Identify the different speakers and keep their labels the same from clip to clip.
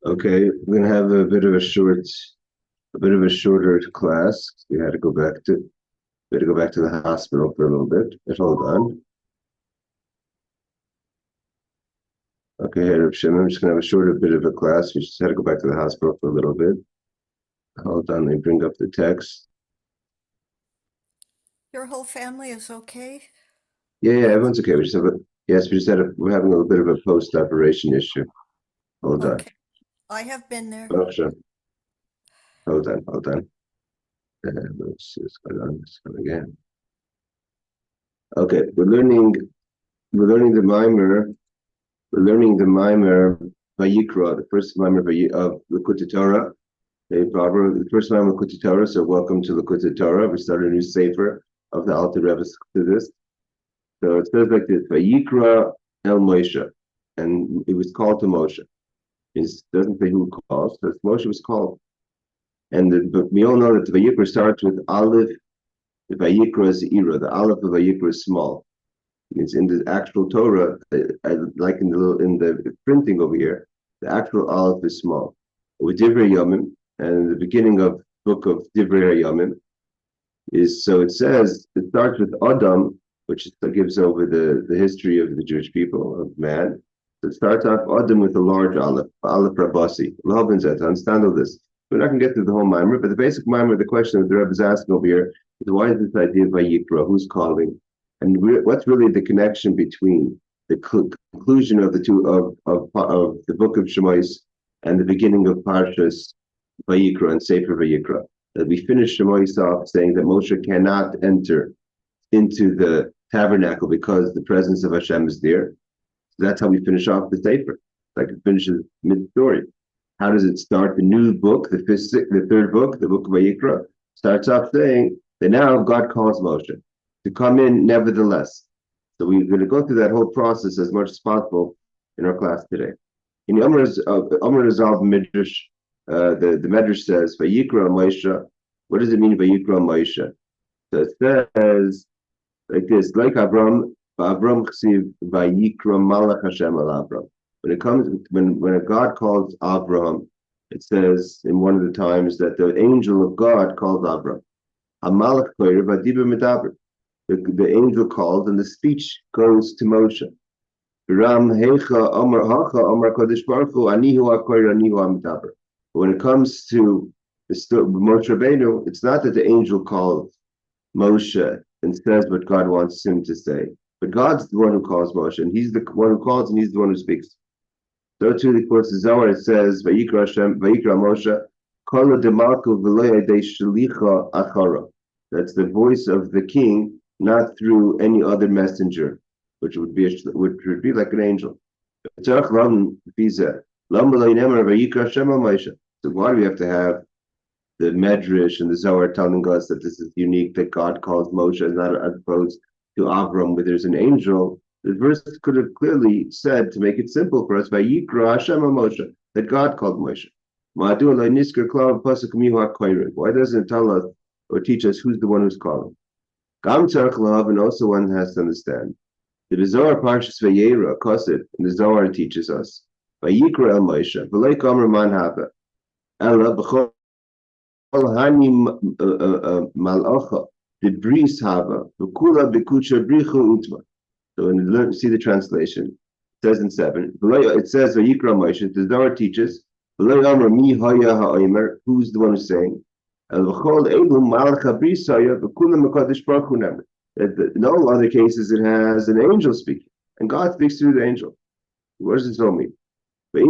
Speaker 1: Okay, we're gonna have a bit of a shorter class. We had to go back to the hospital for a little bit. But hold on. Okay, Rebbe, I'm just gonna have a shorter bit of a class. We just had to go back to the hospital for a little bit. Hold on, let me bring up the text.
Speaker 2: Your whole family is okay?
Speaker 1: Yeah, everyone's okay. We're having a little bit of a post-operation issue. Hold on.
Speaker 2: Okay. I have been there.
Speaker 1: Oh, sure. Hold on. Let's see what's going on. Let's come again. Okay, we're learning the Maamar. We're learning the Maamar Vayikra, the first Maamar of Likkutei Torah. The first Maamar of Likkutei Torah. So welcome to Likkutei Torah. We started a new Sefer of the Alter Rebbe to this. So it says like this: Vayikra el Moshe, and it was called to Moshe. It doesn't say who calls, but Moshe was called. But we all know that the Vayikra starts with Aleph. The Vayikra is Ira. The Aleph of Vayikra is small. It's in the actual Torah, like in the printing over here, the actual Aleph is small. With Divrei Yomim, and the beginning of book of Divrei Yomim it says it starts with Adam, which gives over the history of the Jewish people, of man. So it starts off Adam with a large Aleph Rabasi. To understand all this. We're not going to get through the whole Maamar, but the basic Maamar, the question that the Rebbe is asking over here is, why is this idea of Vayikra? Who's calling? And what's really the connection between the conclusion of the two of the book of Shemais and the beginning of Parshas Vayikra and Sefer Vayikra? That we finish Shemais off saying that Moshe cannot enter into the tabernacle because the presence of Hashem is there. So that's how we finish off the Sefer. Like it finishes mid-story. How does it start? The new book, the third book, the book of Vayikra, starts off saying that now God calls Moshe to come in nevertheless. So we're going to go through that whole process as much as possible in our class today. In the Amar Resolve Midrash, the Midrash says, Vayikra el Moshe. What does it mean, Vayikra el Moshe? So it says like this, like Avram chesiv Vayikra Malach Hashem al Avram. When God calls Abraham, it says in one of the times that the angel of God calls Abraham. The angel calls and the speech goes to Moshe. When it comes to Moshe Rabbeinu, it's not that the angel calls Moshe and says what God wants him to say, but God's the one who calls Moshe, and he's the one who calls and he's the one who speaks. So too, of course, the Zohar, it says, Vayikra Moshe, Kala demalku v'lo yadei shalicha achara. That's the voice of the king, not through any other messenger, which would be like an angel. So why do we have to have the Medrash and the Zohar telling us that this is unique, that God calls Moshe, not as opposed to Avram, where there's an angel? The verse could have clearly said, to make it simple for us, Vayikra Hashem Moshe, that God called Moshe. Why doesn't it tell us or teach us who's the one who's calling? And also one has to understand. The Zohar Parshas Vayikra, Kosid, and the Zohar teaches us, Vayikra el Moshe, V'lei kamer man haba, Ella b'chol hani malacha, Debris haba, V'kula b'kucha brichu utma. So when you see the translation, it says in 7, it says Vayikra Moshe, the Zohar teaches, who's the one who's saying? In all other cases, it has an angel speaking, and God speaks through the angel. What does this all mean? So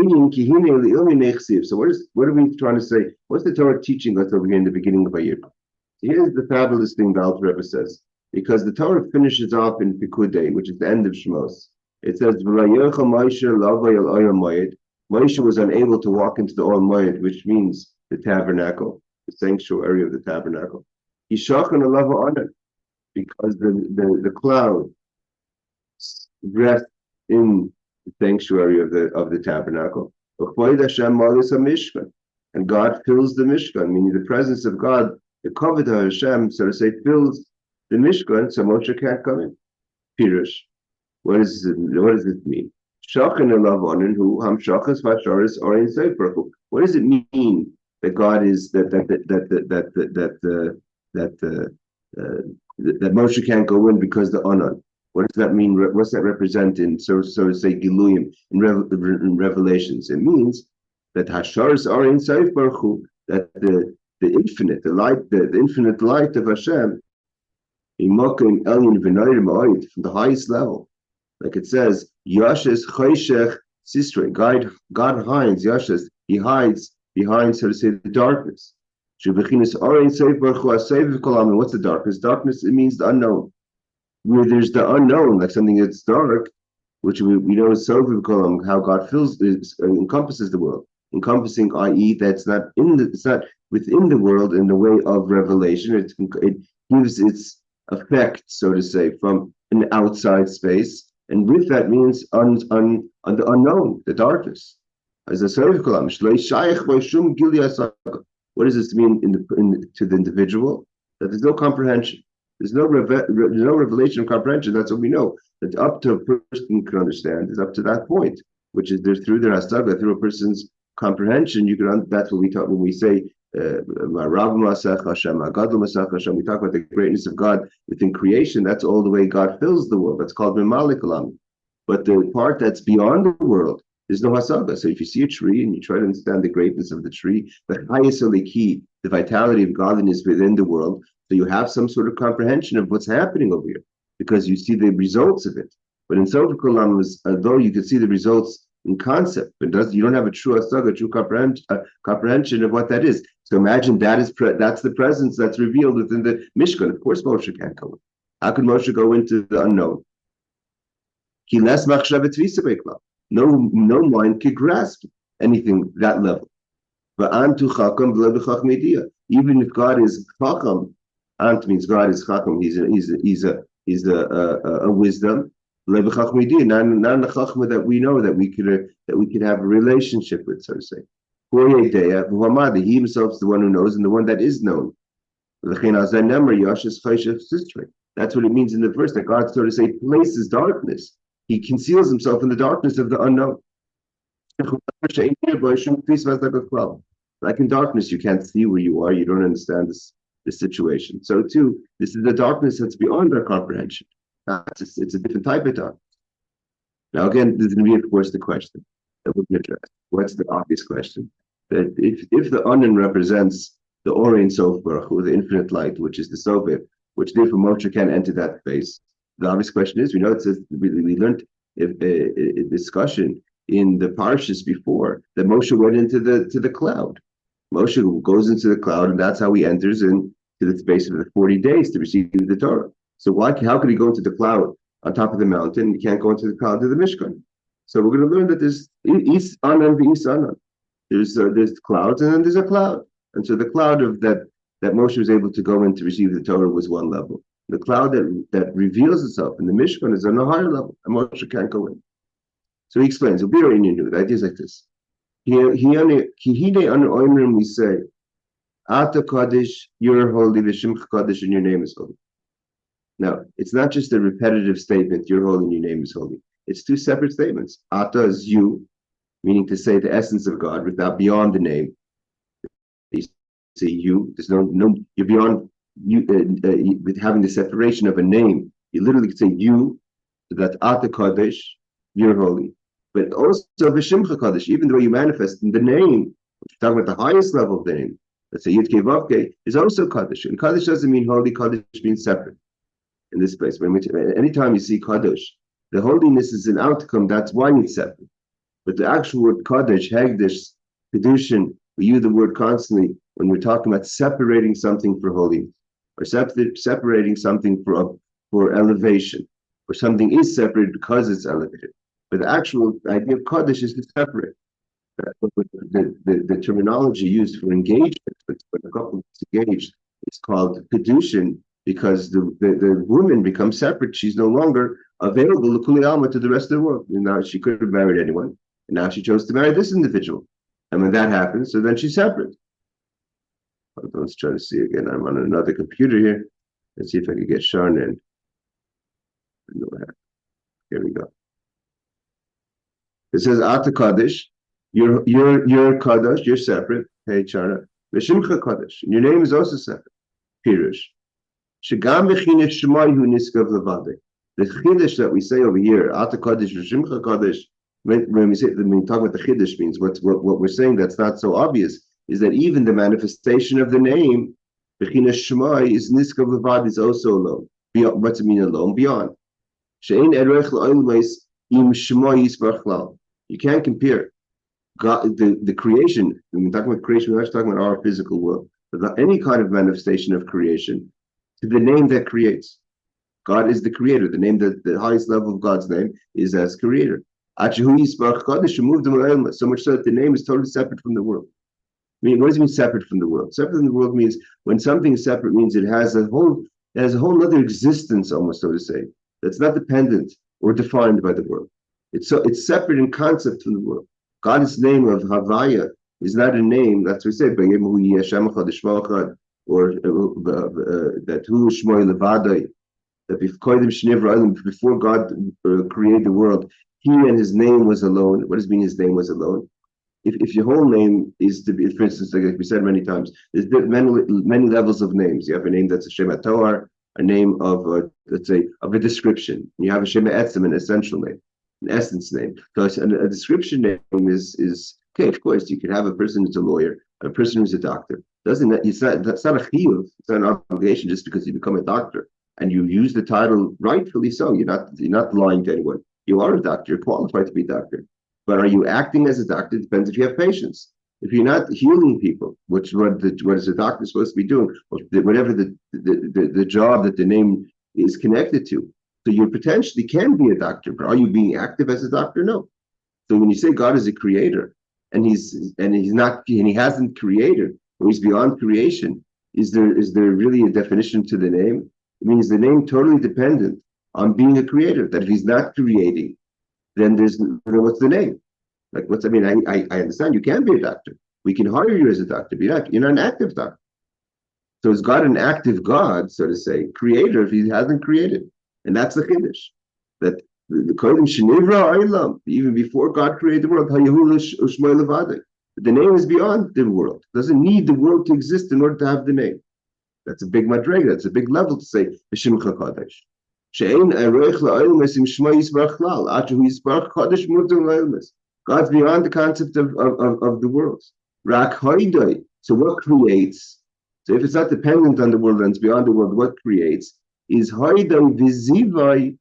Speaker 1: what are we trying to say? What's the Torah teaching us over here in the beginning of Vayikra? Here's the fabulous thing the Alter Rebbe says. Because the Torah finishes off in Likkutei, which is the end of Shemos. It says, Moshe was unable to walk into the Oel Moed, which means the tabernacle, the sanctuary of the tabernacle. Because the cloud rests in the sanctuary of the tabernacle. And God fills the Mishkan, meaning the presence of God, the Kavod of Hashem, so to say, fills the Mishkan, so Moshe can't come in. Pirush. What does this mean? Shachin elavonin who hamshachas vasharis are in Sefer. What does it mean that God is that Moshe can't go in because the Anan? What does that mean? What's that represent in so to say Giluyim in Revelations? It means that Hasharis are in Sefer, that the infinite, the light, the infinite light of Hashem, from the highest level. Like it says, Yashes Choshech Sistre, God hides, Yashes, he hides behind, so to say, the darkness. What's the darkness? Darkness, it means the unknown. Where there's the unknown, like something that's dark, which we know is how God encompasses the world. Encompassing, i.e., that's not it's not within the world in the way of revelation. It gives its effect, so to say, from an outside space. And with that means on the unknown, the darkness. As a what does this mean to the individual? That there's no comprehension. There's no revelation of comprehension. That's what we know. That up to a person can understand is up to that point, which is there through their hasaga, through a person's comprehension. You can. That's what we talk when we say we talk about the greatness of God within creation. That's all the way God fills the world. That's called Memalik Olam. But the part that's beyond the world, there's no hasaga. So if you see a tree and you try to understand the greatness of the tree, the highest key, the vitality of godliness within the world, so you have some sort of comprehension of what's happening over here because you see the results of it. But in Sefer Kolam, although you can see the results in concept, but you don't have a true hasaga, true comprehension of what that is. So imagine that's the presence that's revealed within the Mishkan. Of course, Moshe can't go in. How could Moshe go into the unknown? No mind could grasp anything that level. Even if God is chacham, Ant means God is chacham. He's a wisdom. Not the chachma that we know that we could have a relationship with, so to say. He himself is the one who knows and the one that is known. That's what it means in the verse, that God, so to say, places darkness. He conceals himself in the darkness of the unknown. Like in darkness, you can't see where you are. You don't understand this situation. So too, this is the darkness that's beyond our comprehension. It's a different type of darkness. Now again, there's going to be, of course, the question that we'll address. What's the obvious question? That if the Anan represents the Orein Sofer, or the infinite light, which is the Sofer, which therefore Moshe can enter that space, the obvious question is, we know it says, we learned a discussion in the parshas before that Moshe went into the cloud. Moshe goes into the cloud, and that's how he enters into the space of the 40 days to receive the Torah. So how could he go into the cloud on top of the mountain? He can't go into the cloud to the Mishkan. So we're going to learn that there's Is Anan v'Is Anan. There's clouds, and then there's a cloud. And so the cloud of that Moshe was able to go in to receive the Torah was one level. The cloud that reveals itself in the Mishkan is on a higher level, and Moshe can't go in. So he explains, the idea is like this. We say, Ata Kaddish, you're holy, V'Shimcha Kaddish, and your name is holy. Now, it's not just a repetitive statement, you're holy and your name is holy. It's two separate statements. Ata is you, meaning to say the essence of God, without beyond the name. You say you, there's no you're beyond you with having the separation of a name. You literally say you, so that's Ata Kaddish, you're holy. But also V'Shimcha Kaddish, even though you manifest in the name, which we're talking about the highest level of the name, let's say Yud Kei Vav Kei, is also Kaddish. And Kaddish doesn't mean holy, Kaddish means separate. In this place, anytime you see Kaddish, the holiness is an outcome, that's why it's separate. But the actual word Kaddish, Hagdish, Kedushin, we use the word constantly when we're talking about separating something for holiness, or separating something for elevation, or something is separated because it's elevated. But the actual idea of Kaddish is to separate. The terminology used for engagement, when a couple is engaged, is called Kedushin, because the woman becomes separate. She's no longer available to the rest of the world. And now she could have married anyone, and now she chose to marry this individual. And when that happens, so then she's separate. Let's try to see again. I'm on another computer here. Let's see if I can get Sharon in. Here we go. It says Ata Kaddish. You're Kaddish. You're separate. Hey, Chara. V'shimcha Kaddish. Your name is also separate. Pirush. Shagam v'chinesh shemayu niskav levade. The chiddush that we say over here, Ata Kaddish, v'shimcha Kaddish. When we talk about the chiddush, means what we're saying that's not so obvious is that even the manifestation of the name, v'chinesh shemay, is niskav levade, is also alone. Beyond, what's it mean alone? Beyond. She'ein erech la'olmeis im shemay yisbarchlal. You can't compare God, the creation. When we talk about creation, we're not talking about our physical world, but any kind of manifestation of creation to the name that creates. God is the creator. The name that the highest level of God's name is as creator. So much so that the name is totally separate from the world. I mean, what does it mean separate from the world? Separate from the world means when something is separate means it has a whole other existence, almost so to say, that's not dependent or defined by the world. It's separate in concept from the world. God's name of Havaya is not a name, that's what we say, or that who Shmoy Levadai, that before God created the world, he and his name was alone. What does it mean his name was alone? If your whole name is to be, for instance, like we said many times, there's many levels of names. You have a name that's a Shema Toar, a name of, let's say, of a description. You have a Shema Etzem, an essential name, an essence name. So a description name is okay. Of course, you can have a person who's a lawyer, a person who's a doctor. That's not a chiyuv. It's not an obligation just because you become a doctor and you use the title rightfully so. You're not lying to anyone. You are a doctor. You're qualified to be a doctor. But are you acting as a doctor? It depends if you have patience. If you're not healing people, what is a doctor supposed to be doing? Whatever the job that the name is connected to. So you potentially can be a doctor, but are you being active as a doctor? No. So when you say God is a creator and he hasn't created, or he's beyond creation, is there really a definition to the name? It means the name totally dependent on being a creator. That if he's not creating, then what's the name? Like I understand you can be a doctor. We can hire you as a doctor, but you're not an active doctor. So is God an active God, so to say, creator if he hasn't created? And that's the chiddush. That even before God created the world, the name is beyond the world. It doesn't need the world to exist in order to have the name. That's a big madrega. That's a big level to say B'Shimcha Kadosh. God's beyond the concept of the worlds. So what creates? So if it's not dependent on the world and it's beyond the world, what creates is haidai v'zivai,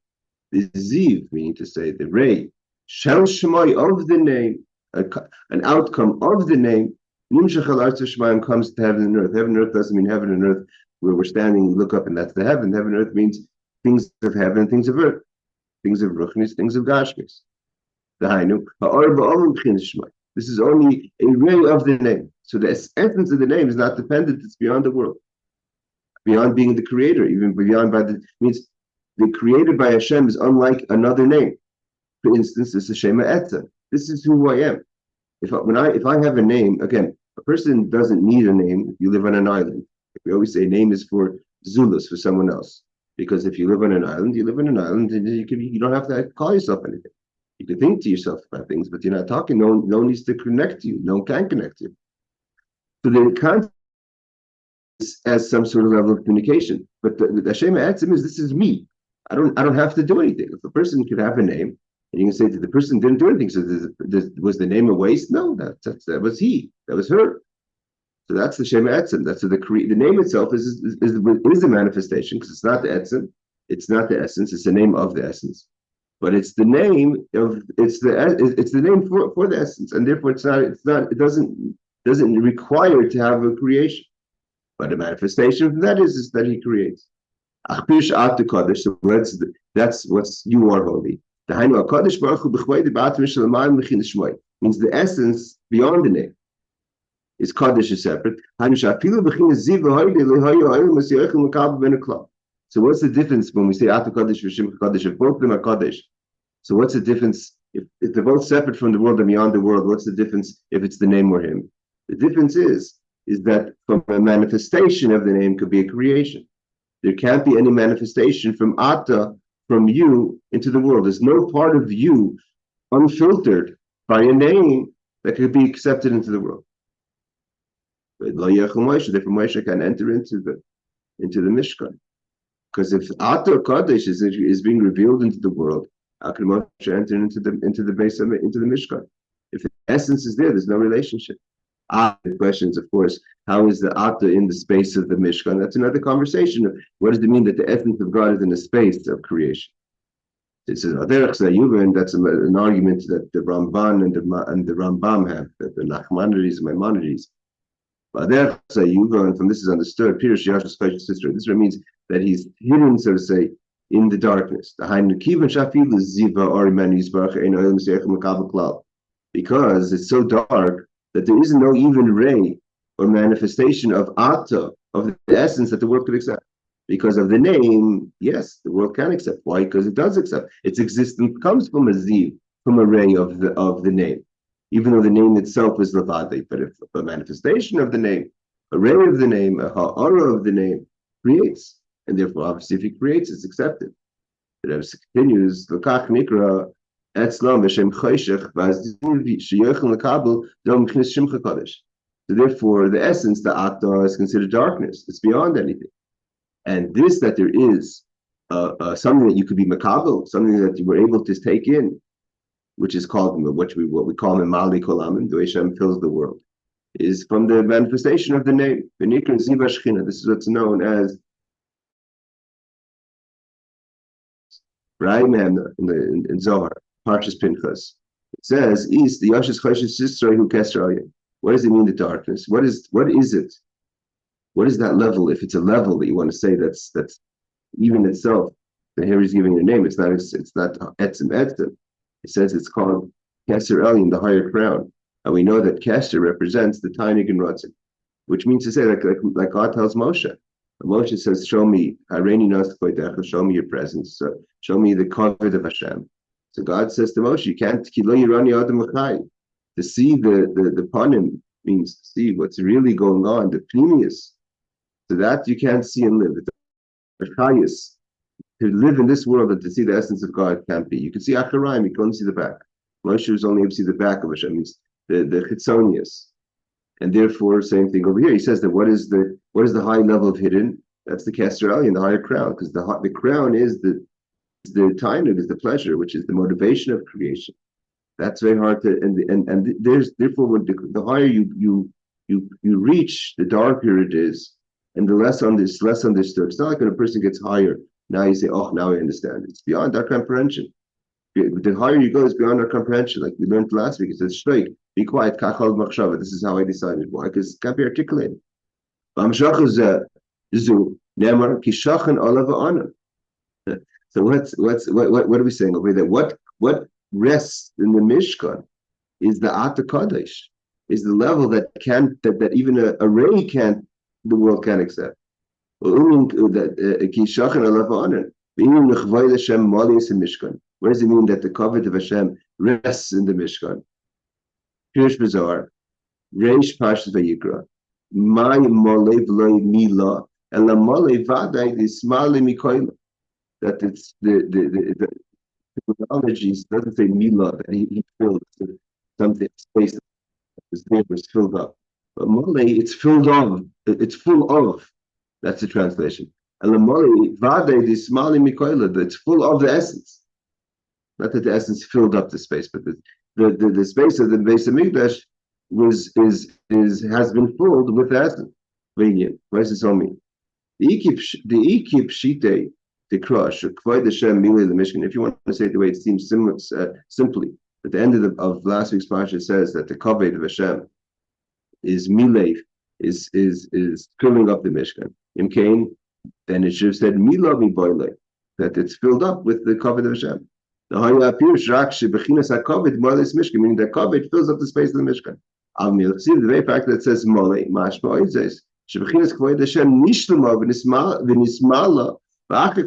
Speaker 1: the ziv, meaning to say the ray, shel shemai of the name, an outcome of the name, nimshach al arz shemaim comes to heaven and earth. Heaven and earth doesn't mean heaven and earth where we're standing, you look up and that's the heaven. Heaven and earth means things of heaven and things of earth, things of ruchnis, things of gashmis. This is only a ray of the name. So the essence of the name is not dependent, it's beyond the world. Beyond being the creator, even beyond means the created by Hashem is unlike another name. For instance, this is Shema Etzem. This is who I am. If I have a name, again, a person doesn't need a name if you live on an island. We always say name is for Zulus, for someone else. Because if you live on an island, and you don't have to call yourself anything. You can think to yourself about things, but you're not talking. No one needs to connect to you. No one can connect to you. So the concept is as some sort of level of communication. But the Shema Etzem is this is me. I don't have to do anything. If a person could have a name, and you can say that the person didn't do anything. So was the name a waste? No, that was he. That was her. So that's the Shema Etzem. That's the name itself is the manifestation because it's not the Etzem, it's not the essence. It's the name of the essence, but it's the name of it's the name for the essence, and therefore it doesn't require to have a creation, but a manifestation from that is that he creates. So that's what you are holy. Means the essence beyond the name. Is Kaddish is separate. So what's the difference when we say Ata Kaddish, V'Shim Kaddish? If both of them are Kaddish, so what's the difference if they're both separate from the world and beyond the world? What's the difference if it's the name or him? The difference is that from a manifestation of the name could be a creation. There can't be any manifestation from Ata, from you into the world. There's no part of you unfiltered by a name that could be accepted into the world. But therefore Moshe can enter into the Mishkan. Because if Ato Kodesh is being revealed into the world, how can Moshe enter into the Mishkan? If the essence is there, there's no relationship. The question is, of course, how is the Ato in the space of the Mishkan? That's another conversation. What does it mean that the essence of God is in the space of creation? This is Adar, and that's an argument that the Ramban and the Rambam have, that the Nachmanides and Maimonides. Adar, and from this is understood, Pirush Yash's special sister. This means that he's hidden, so to say, in the darkness. Because it's so dark that there is no even ray or manifestation of Ata, of the essence that the world could accept. Because of the name, yes, the world can accept. Why? Because it does accept. Its existence comes from a ziv, from a ray of the name, even though the name itself is levade. But if a manifestation of the name, a ray of the name, a ha'ara of the name creates, and therefore, obviously, if he creates, it's accepted. The Rebbe continues, L'kach nikra etzlam v'shem choshech v'azdiv sheyochel l'kabel dom chnis shimcha kodesh. So therefore, the essence, the Ata, is considered darkness. It's beyond anything. And this, that there is something that you could be makabel, something that you were able to take in, which is called what we call Memali Kolam, the way Hashem fills the world, is from the manifestation of the name. Vayikra Ziva Shechina. This is what's known as Maamar in Zohar, Parshas Pinchas. It says, "Is the Yashis Choshes Sisrei Hu Kesraya." What does it mean, the darkness? What is it? What is that level? If it's a level that you want to say that's even itself, and here he's giving a name. It's not etzim. It says it's called Keser Elyon, the higher crown, and we know that Keser represents the Tainig and Ratzin, which means to say like God tells Moshe. Moshe says, "Show me, show me your presence, show me the comfort of Hashem." So God says to Moshe, "You can't to see the panim means to see what's really going on, the pneumius. So that you can't see and live. The chayus, to live in this world and to see the essence of God can't be. You can see Acharaim, you can only see the back. Moshe was only able to see the back of Hashem, means the chitzonius. And therefore, same thing over here. He says that what is the high level of hidden? That's the Keser Elyon, the higher crown, because the crown is the tainug, is the pleasure, which is the motivation of creation. That's very hard to and there's therefore when the higher you reach, the darker it is, and the less understood. It's not like when a person gets higher, now you say, "Oh, now I understand." It's beyond our comprehension. The higher you go, it's beyond our comprehension. Like we learned last week, it says, "Shleik, be quiet, kachal machshava." This is how I decided. Why? Because it can't be articulated. So what are we saying over there? What rests in the Mishkan is the Ata Kodesh, is the level that even a ray the world can't accept. What does it mean that the covet of Hashem rests in the Mishkan? Pirush Bazar, Reish Parshas Vayikra, My Mole V'lo Mila, and La Mole Vaday Dismale Mikoila. That it's the terminology doesn't say Mila, that he filled something space that his neighbor is filled up. But Mole, it's filled of, it's full of. That's the translation. And the Mole Vaday Dismale Mikoila, it's full of the essence. Not that the essence filled up the space, but the space of the Beis HaMikdash has been filled with the essence. What does this all mean? The Ikip Shite, the crush, or Kvod Hashem Milei the Mishkan. If you want to say it the way it seems simply, at the end of last week's parsha says that the Kavod of Hashem is Milei, is filling up the Mishkan. In Cain, then it should have said Milah Miboile, that it's filled up with the Kavod of Hashem. The Haya appears Rakshi Bechinas HaKavod Moles Mishkan, meaning that Kavod fills up the space of the Mishkan. See the very fact that it says Mole, Mashma Oizes, Shebechinas Kvod Hashem Nishlama V'nismala. That the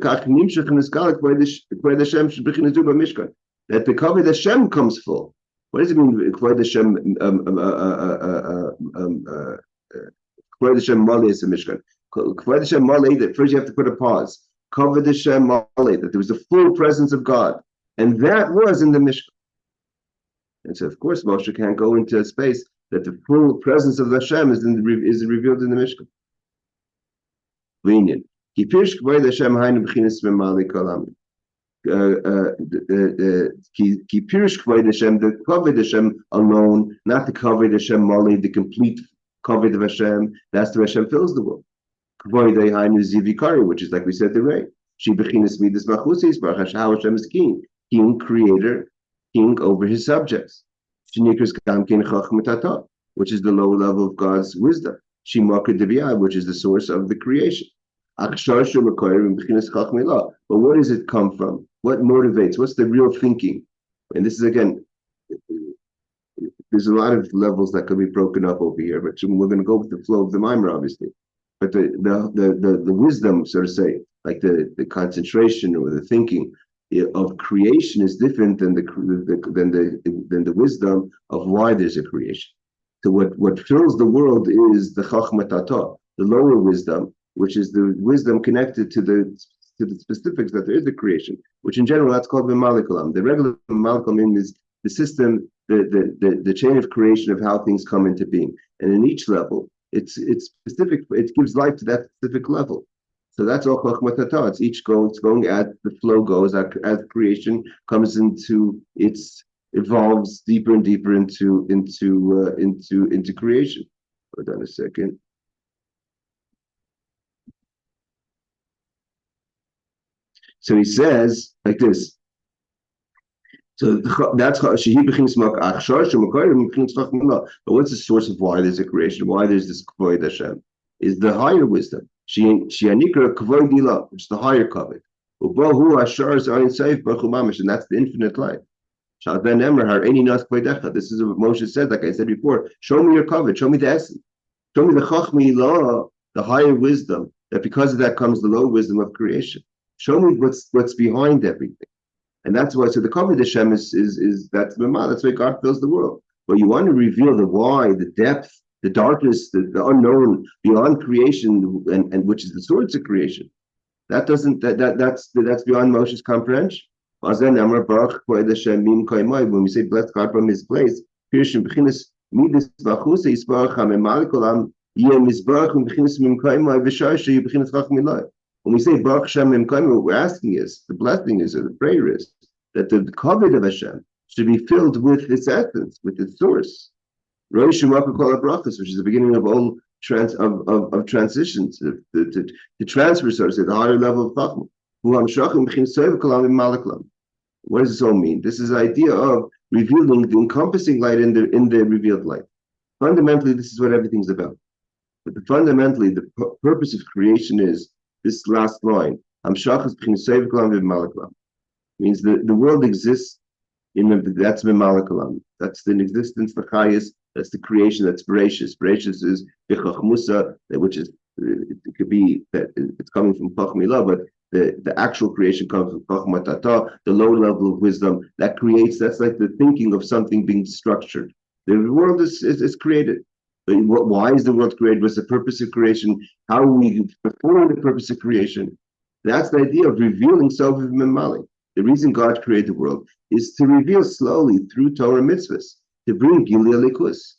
Speaker 1: Kavod Hashem comes full. What does it mean? Kvod Hashem Kvod Hashem Malei is a Mishkan. Kvod Hashem Malei. That first you have to put a pause. Kvod Hashem Malei. That there was the full presence of God, and that was in the Mishkan. And so, of course, Moshe can't go into a space that the full presence of Hashem is revealed in the Mishkan. Lenient. Ki pirsh kvoid Hashem hainu b'chinas memali kolam. Ki pirsh kvoid Hashem, the kavod Hashem alone, not the kavod Hashem mali, the complete kavod of Hashem. That's the Hashem fills the world. Kvoid hainu zivikari, which is like we said today. She b'chinas midas machusis baruch how Hashem is king, creator, king over his subjects. Shenikras gamkin chachmatata, which is the lower level of God's wisdom. Shimaka Deviyah, which is the source of the creation. But where does it come from? What motivates? What's the real thinking? And this is, again, there's a lot of levels that could be broken up over here, but we're going to go with the flow of the Maamar, obviously. But the wisdom, so to say, like the concentration or the thinking of creation is different than the wisdom of why there's a creation. So what fills the world is the chachmatata, the lower wisdom, which is the wisdom connected to the specifics that there is a creation, which in general that's called Malikulam. The regular Malikulam is the system, the chain of creation of how things come into being. And in each level, it's specific, it gives life to that specific level. So that's all chachmatata. It's going as the flow goes, as creation comes into its evolves deeper and deeper into creation. Hold on a second. So he says like this. So that's but what's the source of why there's a creation? Why there's this kavod Hashem? Is the higher wisdom. Sheyanikra kavod dila, which is the higher kavod. And that's the infinite life. This is what Moshe said, like I said before. Show me your kavod, show me the essence. Show me the chachmi, the higher wisdom, that because of that comes the low wisdom of creation. Show me what's behind everything. And that's why, so the kavod Hashem is that's Maamar, that's why God fills the world. But you want to reveal the why, the depth, the darkness, the unknown, beyond creation, and which is the source of creation. That's beyond Moshe's comprehension. When we say bless God from his place, when we say Baruch Hashem Mimkaim, what we're asking is, the blessing is, or the prayer is, that the kavod of Hashem should be filled with its essence, with its source. Which is the beginning of all transitions, the transfer, so to say, the higher level of Chachma. What does this all mean? This is the idea of revealing the encompassing light in the revealed light. Fundamentally, this is what everything's about. But fundamentally, the purpose of creation is this last line. Means the world exists that's Mimala. That's the existence, the highest, that's the creation, that's Bereshis. Bereshis is Bichachmusa, which is, it could be that it's coming from Chachmila, but the actual creation comes from Chachmatata, the low level of wisdom that creates, that's like the thinking of something being structured. The world is created. But why is the world created? What's the purpose of creation? How we perform the purpose of creation? That's the idea of revealing self of Mimali. The reason God created the world is to reveal slowly through Torah mitzvahs, to bring Gilia Likus.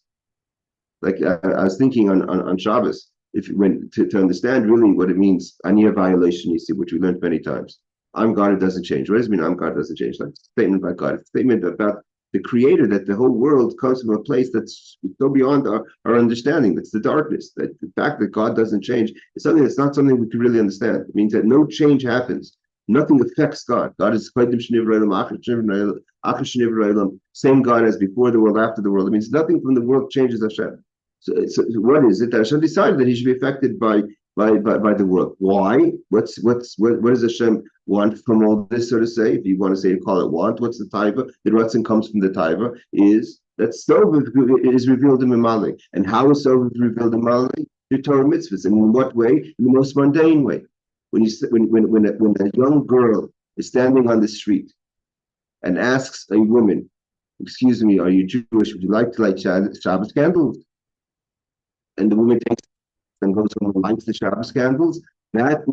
Speaker 1: Like I was thinking on Shabbos, to understand really what it means, Aniya violation, which we learned many times. I'm God, it doesn't change. What does it mean I'm God, it doesn't change? Like a statement about God, it's a statement about the creator, that the whole world comes from a place that's so beyond our understanding. That's the darkness. That the fact that God doesn't change is something that's not something we can really understand. It means that no change happens. Nothing affects God. God is same God as before the world, after the world. It means nothing from the world changes Hashem. So what is it that Hashem decided that he should be affected by the world? Why? What does Hashem want from all this, so to say? If you want to say, call it want, what's the taiva? The ratzon comes from the taiva, is that Sov is revealed in Mimali. And how is Sov revealed in Mimali? Through Torah mitzvahs. And in what way? In the most mundane way. When a young girl is standing on the street and asks a woman, "Excuse me, are you Jewish? Would you like to light Shabbos candles?" And the woman takes and goes home and lights the Shabbos candles. That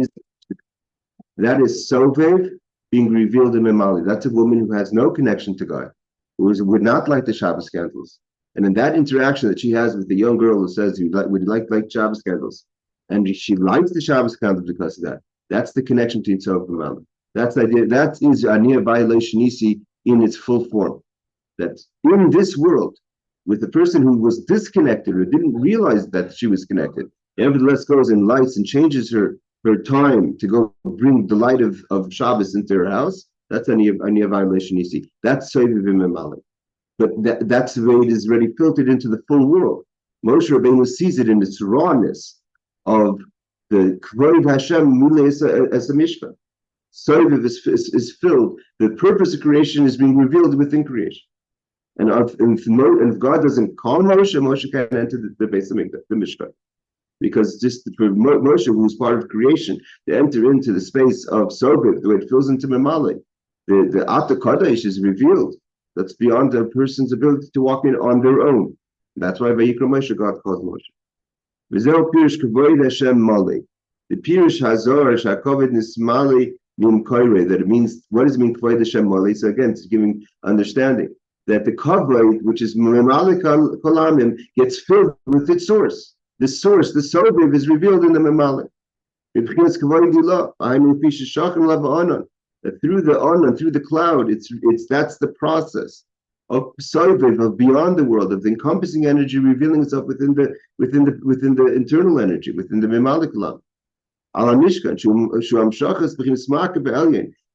Speaker 1: is Sovev being revealed in Mimali. That's a woman who has no connection to God. would not light the Shabbos candles. And in that interaction that she has with the young girl who says, would you like Shabbos candles? And she lights the Shabbos candles because of that. That's the connection between Tzov and Maamar. That's the idea. That is Aniyah violation Nisi in its full form. That in this world, with the person who was disconnected or didn't realize that she was connected, nevertheless goes and lights and changes her time to go bring the light of Shabbos into her house, that's Aniyah violation Nisi. That's Soviv Mimalik. But that's the way it is already filtered into the full world. Moshe Rabbeinu sees it in its rawness of the Kvod Hashem Mule as a Mishkan. Soviv is filled. The purpose of creation is being revealed within creation. And if God doesn't call Moshe, Moshe can't enter the Beis HaMikdash, the Mishkan. Because just for Moshe, who was part of creation, to enter into the space of Soviv, the way it fills into Mamalik, the Ata Kadosh is revealed. That's beyond a person's ability to walk in on their own. That's why Vayikra el Moshe, God calls Moshe. V'zeh pirush kavod Hashem mali. The pirush hazor shakoved nismali min koire. That it means, what does it mean kavod Hashem mali? So again, it's giving understanding that the kavod, which is memalik kolamim, gets filled with its source. The source, the soviv, is revealed in the memalik. V'b'chinas kavod ilah. Ainu fi sheshachem lava that through the on through the cloud, it's that's the process of soviv, of beyond the world, of the encompassing energy revealing itself within the internal energy, within the memalik lam. Ala Mishkan,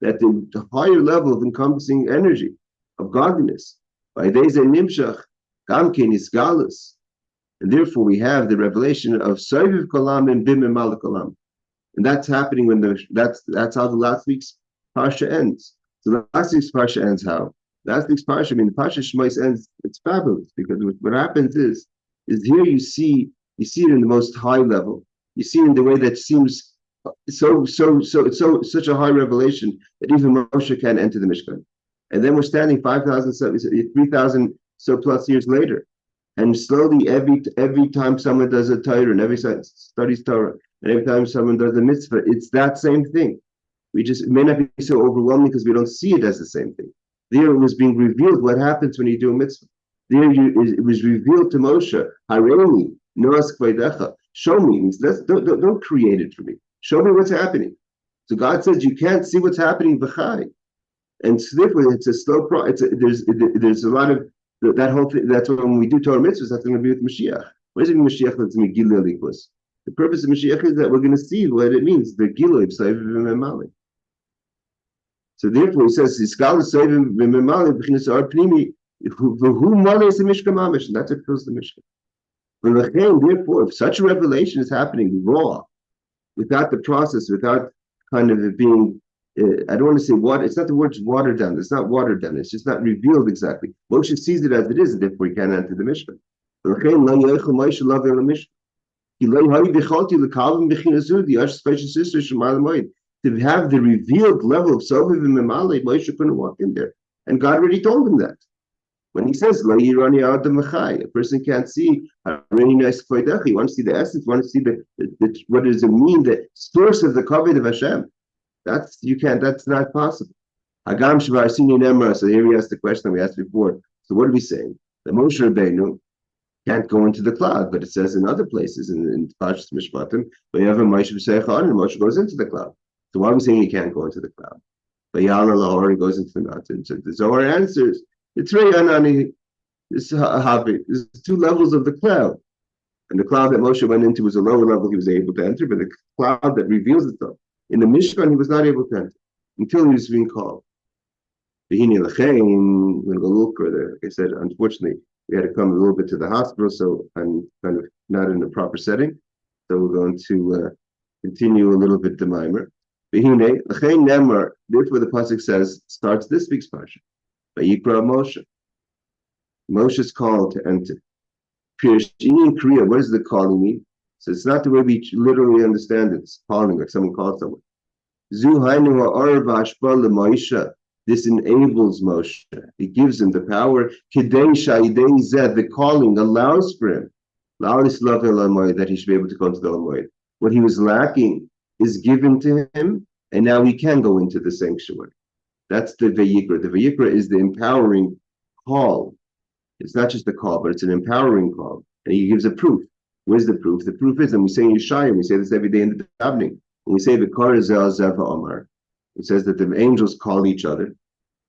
Speaker 1: that the higher level of encompassing energy of godliness, by days and nimshach, gamkein is galus, and therefore we have the revelation of soviv kolam and bim memalik kolam, and that's happening when that's how the last week's Parsha ends. So last week's Parsha ends how? Last week's Parsha, the Parsha Shmos ends, it's fabulous, because what happens is here you see it in the most high level. You see it in the way that seems such a high revelation that even Moshe can't enter the Mishkan. And then we're standing 3,000 so plus years later. And slowly every time someone does a Torah, and every time studies Torah, and every time someone does a mitzvah, it's that same thing. It may not be so overwhelming because we don't see it as the same thing. There it was being revealed what happens when you do a mitzvah. There it was revealed to Moshe, Hareni, Noas Kveidecha. Show me, means don't create it for me. Show me what's happening. So God says you can't see what's happening b'chai. And so therefore it's a slow process. There's a lot of that whole thing. That's when we do Torah mitzvahs, that's going to be with Mashiach. What does it mean Mashiach? That's Megillah Likus. The purpose of Mashiach is that we're going to see what it means, the Gilui B'Sayv V'Memali. So therefore, he says, and that's what fills the Mishkan. Therefore, if such a revelation is happening raw, without the process, without kind of it being, I don't want to say water, it's not the word watered down, it's not watered down, it's just not revealed exactly. Moshe sees it as it is, and therefore he can't enter the Mishkan. To have the revealed level of Soviv and Memalei, Moshe couldn't walk in there. And God already told him that. When he says, a person can't see, he wants to see the essence, wants to see what does it mean, the source of the kavod of Hashem. That's not possible. Hagam Shvar Sini Nemra, so here we ask the question we asked before. So what are we saying? The Moshe Rabbeinu can't go into the cloud, but it says in other places, in Parshas Mishpatim, Moshe goes into the cloud. So why are we saying he can't go into the cloud? Vayala Lahor, he goes into the mountain. So the Zohar answers, it's Reyanani, this Habit. There's two levels of the cloud. And the cloud that Moshe went into was a lower level he was able to enter, but the cloud that reveals itself. In the Mishkan, he was not able to enter until he was being called. We're going to go a little further. Like I said, unfortunately, we had to come a little bit to the hospital, so I'm kind of not in the proper setting. So we're going to continue a little bit the Maamar. Therefore, the pasuk says, starts this week's parsha. Vayikra el Moshe. Moshe's called to enter. In Korea, what does the calling mean? So it's not the way we literally understand it. It's calling, like someone called someone. This enables Moshe. It gives him the power. The calling allows for him that he should be able to go to the Lamoid. What he was lacking is given to him, and now he can go into the sanctuary. That's the Vayikra. The Vayikra is the empowering call. It's not just a call, but it's an empowering call. And he gives a proof. Where's the proof? The proof is, and we say in Yeshaya, we say this every day in the davening. When we say Vayikra el Moshe, it says that the angels call each other.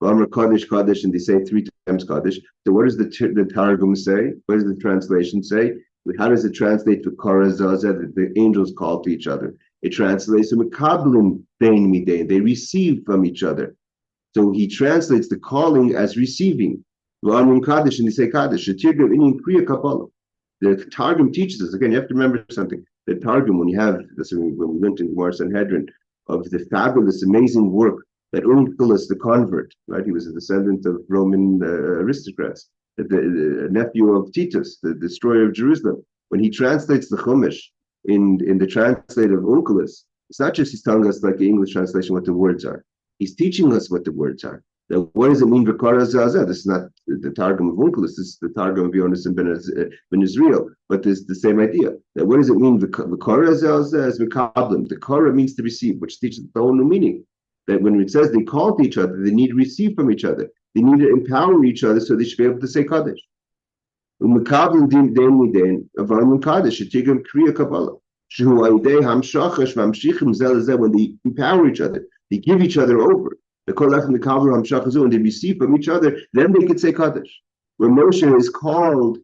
Speaker 1: Maamar Kaddish, Kaddish, and they say 3 times Kaddish. So what does the Targum say? What does the translation say? How does it translate to Vayikra el Moshe, that the angels call to each other? It translates to Mekablim Dein Midein. They receive from each other. So he translates the calling as receiving. Kaddish, and they say Kaddish. The Targum teaches us, again, you have to remember something. The Targum, when we went into Gemara Sanhedrin, of the fabulous, amazing work that Onkelos, the convert, right? He was a descendant of Roman aristocrats, the nephew of Titus, the destroyer of Jerusalem. When he translates the Chumash in the translate of Onkelos, it's not just he's telling us like the English translation what the words are. He's teaching us what the words are. Now, what does it mean? This is not the Targum of Onkelos. This is the Targum of Yonas ben Israel. But there's the same idea. Now, what does it mean? Vayikra is Mekablim. The Kara means to receive, which teaches the whole new meaning. That when it says they call to each other, they need to receive from each other. They need to empower each other so they should be able to say Kaddish. Mekablim din den avanim Kaddish shetigam kriya kabbalah. When they empower each other, they give each other over. When they receive from each other, then they could say Kaddish. When Moshe is called,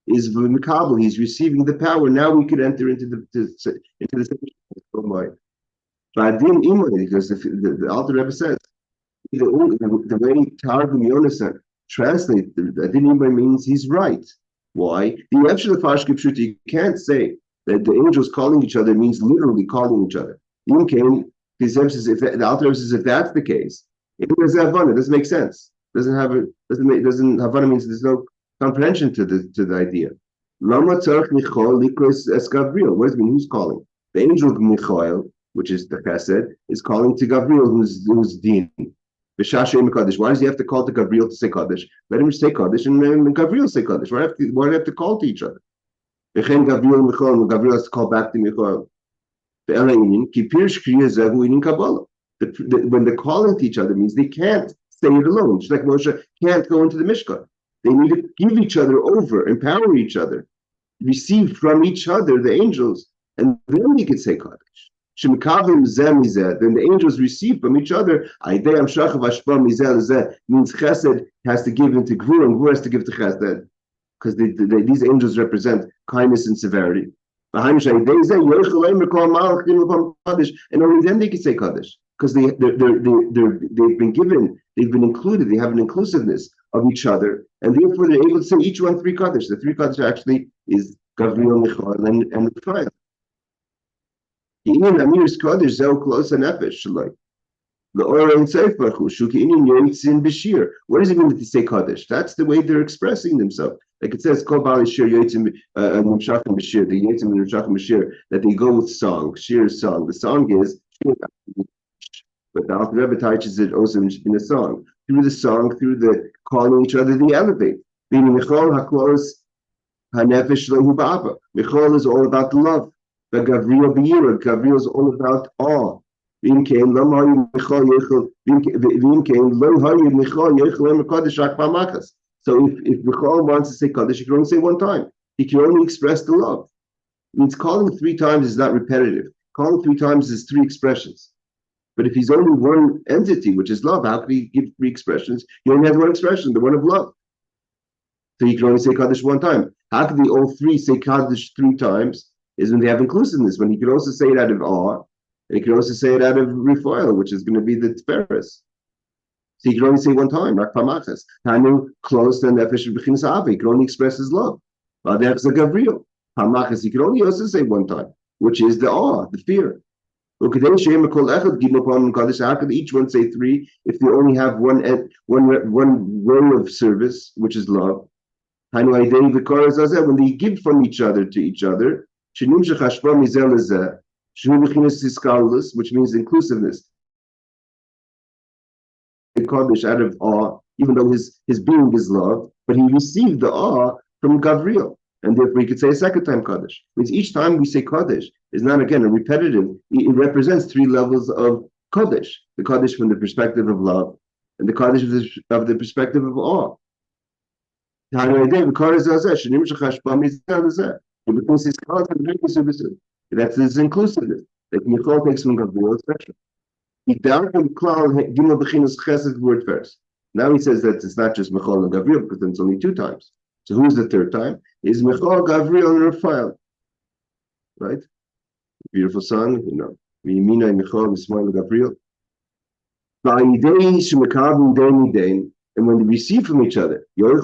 Speaker 1: is Mekabel, he's receiving the power. Now we could enter into the because the Alter Rebbe says the way Targum Yonasan translates Adin Imay means he's right. Why? You can't say that the angels calling each other means literally calling each other. The Alter Rebbe says if that's the case, it doesn't have Havana. It doesn't make sense. Havana means there's no comprehension to the idea. What does it mean? Who's calling? The angel Michael, which is the Chesed, is calling to Gabriel, who's Din. Why does he have to call to Gabriel to say Kaddish? Let him say Kaddish and Gabriel say Kaddish. Why do they have to call to each other? Gabriel has to call back to Michael. When they're calling to each other means they can't stay it alone. Just like Moshe can't go into the Mishkan. They need to give each other over, empower each other, receive from each other, the angels, and then we can say Kaddish. Then the angels receive from each other. Means Chesed has to give into Gvur, and Gvur has to give to Chesed. Because these angels represent kindness and severity. And only then they can say Kaddish. Because they've been given, they've been included, they have an inclusiveness of each other, and therefore they're able to say each one 3 Kaddish. The 3 Kaddish actually is Gabriel, Michael, and Raphael. What does it mean that they say Kaddish? That's the way they're expressing themselves. Like it says, that they go with song, shir song. The song is, but the Alter Rebbe teaches it also in a song. Through the song, through the calling each other, they elevate. Meaning, Michal is all about the love. The Gabriel is all about awe. So if Michal wants to say Kaddish, he can only say 1 time. He can only express the love. It means calling 3 times is not repetitive. Calling 3 times is 3 expressions. But if he's only one entity, which is love, how could he give 3 expressions? He only has 1 expression, the one of love. So he can only say Kaddish 1 time. How could they all 3 say Kaddish 3 times? Is when they have inclusiveness, when he can also say it out of awe, and he can also say it out of Raphael, which is going to be the Tiferes. So he can only say 1 time, Rak Pamachas. Tanu close and Nefesh B'chinas Ava, he can only express his love. There's a Gabriel. Pamachas, he can only also say 1 time, which is the awe, the fear. How could each one say 3 if they only have one way of service, which is love? When they give from each other to each other, which means inclusiveness. Kaddish out of awe, even though his being is love, but he received the awe from Gabriel. And therefore he could say a 2nd time Kaddish. It means each time we say Kaddish is not, again, a repetitive. It represents 3 levels of Kaddish. The Kaddish from the perspective of love, and the Kaddish of the perspective of awe. That's this inclusiveness. Like Michal takes from Gabriel, etc. Word first. Now he says that it's not just Michal and Gabriel because it's only 2 times. So who's the 3rd time? Is Michal, Gabriel, and Raphael. Right? Beautiful son, Mina, Michal, Ismail, Gabriel. And when they receive from each other, then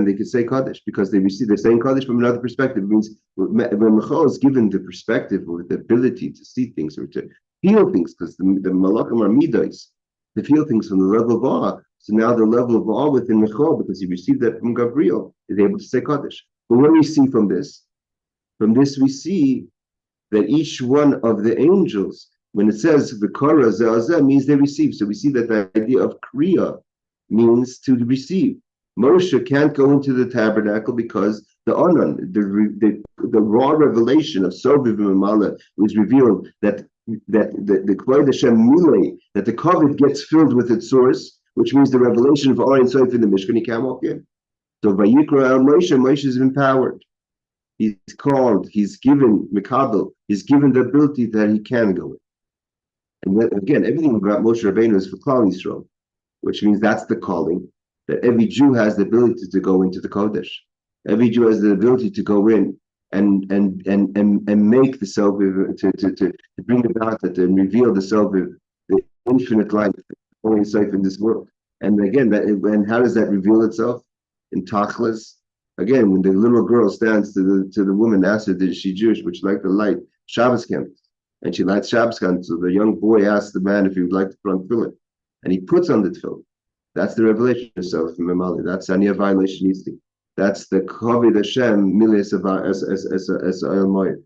Speaker 1: they can say Kaddish because they're saying Kaddish from another perspective. It means when Michal is given the perspective or the ability to see things or to feel things, because the Malachim are Midas, to feel things from the level of awe. So now the level of awe within Michal, because he received that from Gabriel, is able to say Kaddish. But what do we see from this? From this we see that each one of the angels, when it says V'kara Zeh means they receive. So we see that the idea of Kriya means to receive. Moshe can't go into the tabernacle because the Anan, the raw revelation of Soviv Mamala was revealed that the Kvod Hashem Milei, that the covet gets filled with its source, which means the revelation of Or and Sof in the Mishkan, he can't walk in. So Vayikra el Moshe, Moshe is empowered. He's called, he's given Mikabel, he's given the ability that he can go in. And again, everything about Moshe Rabbeinu is for Klal Yisrael, which means that's the calling, that every Jew has the ability to go into the Kodesh. Every Jew has the ability to go in and make the self, to bring about it and reveal the self, the infinite life, only safe in this world. And again, and how does that reveal itself? In Tachlis. Again, when the little girl stands to the woman, asks her, is she Jewish? Would you like to light Shabbos candles? And she lights Shabbos candles. So the young boy asks the man if he would like to put on tefillin. And he puts on the tefillin. That's the revelation of Self from Mamali. That's Anya violation Yisti. That's the Kovid Hashem Miles as El Moed.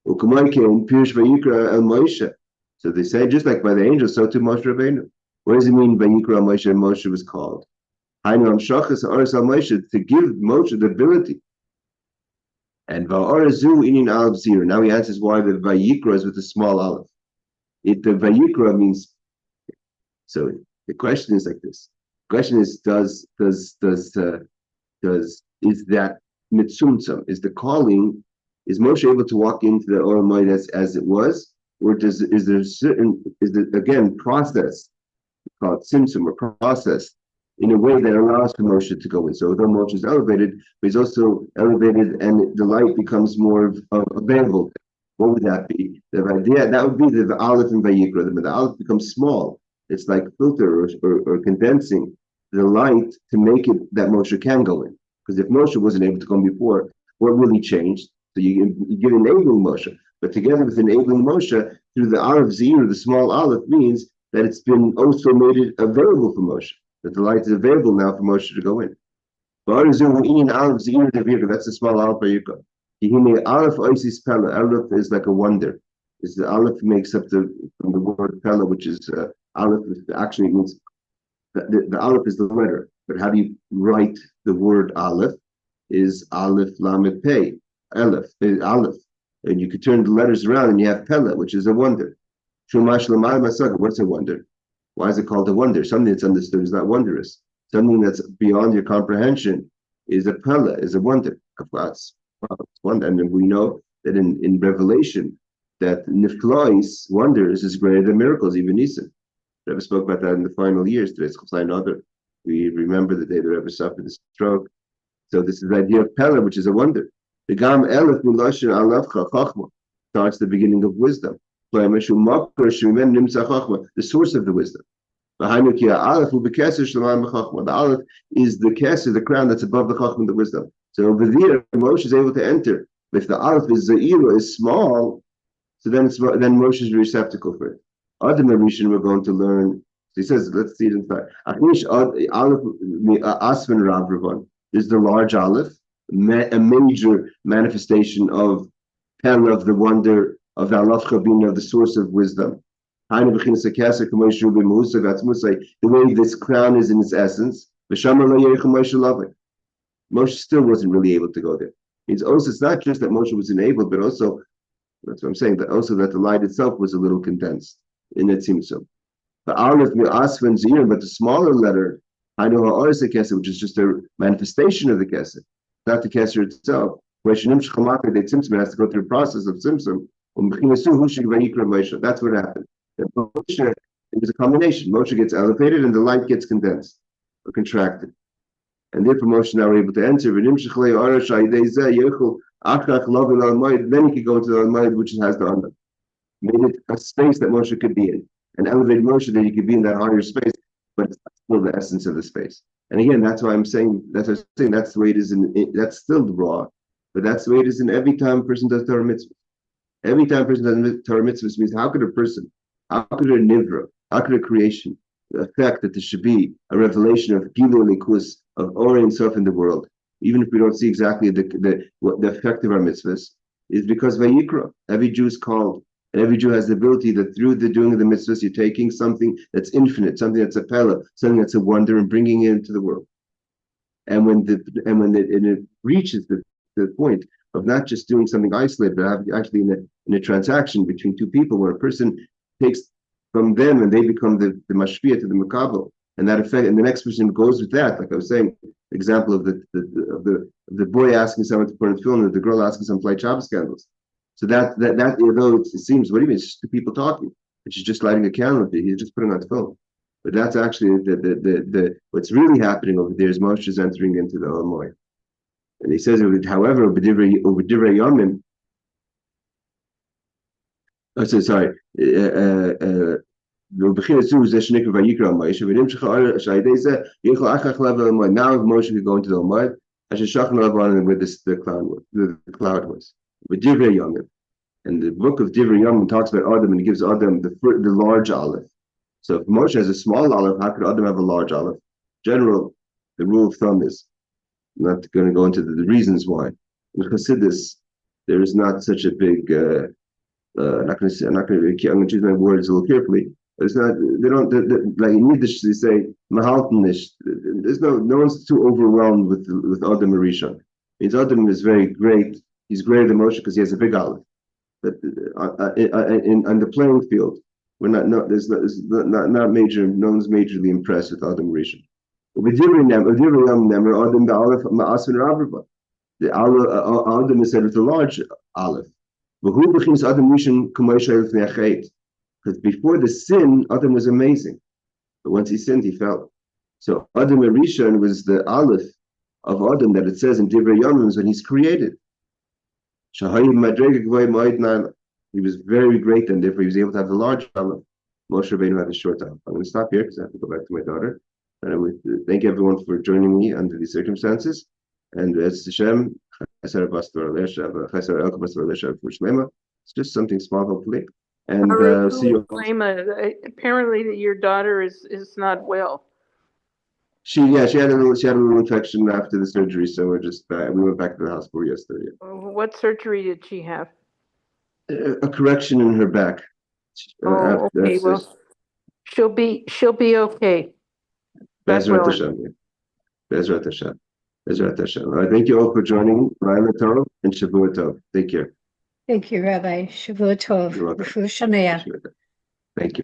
Speaker 1: Ukumayke Pirush Vayikra el Moshe. So they say, just like by the angels, so too Moshe Rabbeinu. What does it mean Vayikra el Moshe and Moshe was called? Hainu Shachas Aris al Moshe, to give Moshe the ability. And Va'arazu inin aleph zira. Now he answers why the Vayikra is with the small aleph. The Vayikra means. So the question is like this. The question is, is that mitzumtzum? Is the calling? Is Moshe able to walk into the Or Moed as it was, or is there again process called tzimtzum or process in a way that allows for Moshe to go in? So although Moshe is elevated, but he's also elevated and the light becomes more available. What would that be? The idea, that would be the Aleph in Vayikra. The Aleph becomes small. It's like filter or condensing the light to make it that Moshe can go in. Because if Moshe wasn't able to come before, what really changed? So you get enabling Moshe. But together with enabling Moshe, through the Aleph Zir, the small Aleph, means that it's been also made it available for Moshe. That the light is available now for Moshe to go in. That's the small Aleph Vayikra. Aleph is like a wonder. The Aleph makes up from the word Pella, which is Aleph actually means the Aleph is the letter. But how do you write the word Aleph? Is Aleph Lamed Pei, Aleph, Aleph. And you could turn the letters around and you have Pella, which is a wonder. What's a wonder? Why is it called a wonder? Something that's understood is not wondrous. Something that's beyond your comprehension is a Pella, is a wonder. It's wonder. And we know that in Revelation, that Niflois, wonders, is greater than miracles, even Nisan. Rebbe spoke about that in the final years. Today's Adar. We remember the day the Rebbe suffered the stroke. So this is the idea of Pella, which is a wonder. The Gam Elef Miloshin Alafcha Chachma starts the beginning of wisdom. The source of the wisdom. The Aleph is the Keser, the crown that's above the Chachma, the wisdom. So over there, Moshe is able to enter. If the Aleph is Za'ira, is small, so then Moshe is receptacle for it. Other Marishan we're going to learn. So he says, let's see it in fact. Aleph Asvan Rav Ravan. This is the large Aleph, a major manifestation of Pella, of the wonder of the Aleph Chabina, of the source of wisdom. The way this crown is in its essence. Moshe still wasn't really able to go there. It's not just that Moshe was enabled, but also, that's what I'm saying, that also that the light itself was a little condensed in its tzimtzum. The Aleph Asvan Zir, but the smaller letter I know how is the kesser, which is just a manifestation of the kesser, not the kesser itself. Where Shinim Shechamaka, they tzimtzum, has to go through the process of tzimtzum. That's what happened. Moshe, it was a combination. Moshe gets elevated and the light gets condensed or contracted. And therefore Moshe now able to enter. Then he could go into the Almighty, which has the honor. Made it a space that Moshe could be in. And elevated Moshe that he could be in that higher space, but it's still the essence of the space. And again, that's why I'm saying that's the way it is that's still raw, but that's the way it is in every time a person does Torah mitzvah. Every time a person does Torah mitzvahs means how could a nivra, how could a creation affect that there should be a revelation of Gilu and Likus, of Or and Sof in the world, even if we don't see exactly the effect of our mitzvahs, is because Vayikra. Every Jew is called, and every Jew has the ability that through the doing of the mitzvahs, you're taking something that's infinite, something that's a pella, something that's a wonder, and bringing it into the world. And when it reaches the point of not just doing something isolated, but actually in a transaction between two people, where a person takes from them and they become the mashpia to the makabel, and that effect, and the next person goes with that. Like I was saying, example of the boy asking someone to put on film, or the girl asking someone to light Shabbos candles. So that although it seems, what do you mean? It's just two people talking, and she's just lighting a candle. He's just putting on film. But that's actually the what's really happening over there is Moshe is entering into the Almoy. And he says, however, over Divrei Yomim, sorry. Now Moshe could go into the Almighty, where the cloud was. With Divrei Yomim. And the book of Divrei Yomim talks about Adam, and he gives Adam the large olive. So if Moshe has a small olive, how could Adam have a large olive? General, the rule of thumb is, I'm not going to go into the reasons why. In Chassidus, there is not such a big. I'm going to choose my words a little carefully. It's not. They don't. Like in Yiddish, they say mahaltenish. There's no one's too overwhelmed with Adam Rishon. Means Adam is very great. He's greater than Moshe because he has a big olive. But on the playing field, we're not. No, there's not major. No one's majorly impressed with Adam Rishon. The Adam is said with a large olive. Because before the sin, Adam was amazing. But once he sinned, he fell. So Adam Rishon was the olive of Adam that it says in Divrei Yomim when he's created. He was very great, and therefore he was able to have the large olive. Moshe Rabbeinu had a short olive. I'm going to stop here because I have to go back to my daughter. And I would thank everyone for joining me under these circumstances. And as Hashem, it's just something small, hopefully. And see you.
Speaker 3: Apparently, that your daughter is not well.
Speaker 1: She had a little infection after the surgery, so we went back to the hospital yesterday.
Speaker 3: What surgery did she have?
Speaker 1: A correction in her back.
Speaker 3: Okay. Well, she'll be okay.
Speaker 1: Bezrat Hashem. Bezrat Hashem. Bezrat Hashem. All right, thank you all for joining. Likkutei Torah and Shavua Tov. Take care.
Speaker 4: Thank you, Rabbi. Shavua Tov.
Speaker 1: You're welcome.
Speaker 4: Refuah Shameach.
Speaker 1: Thank you.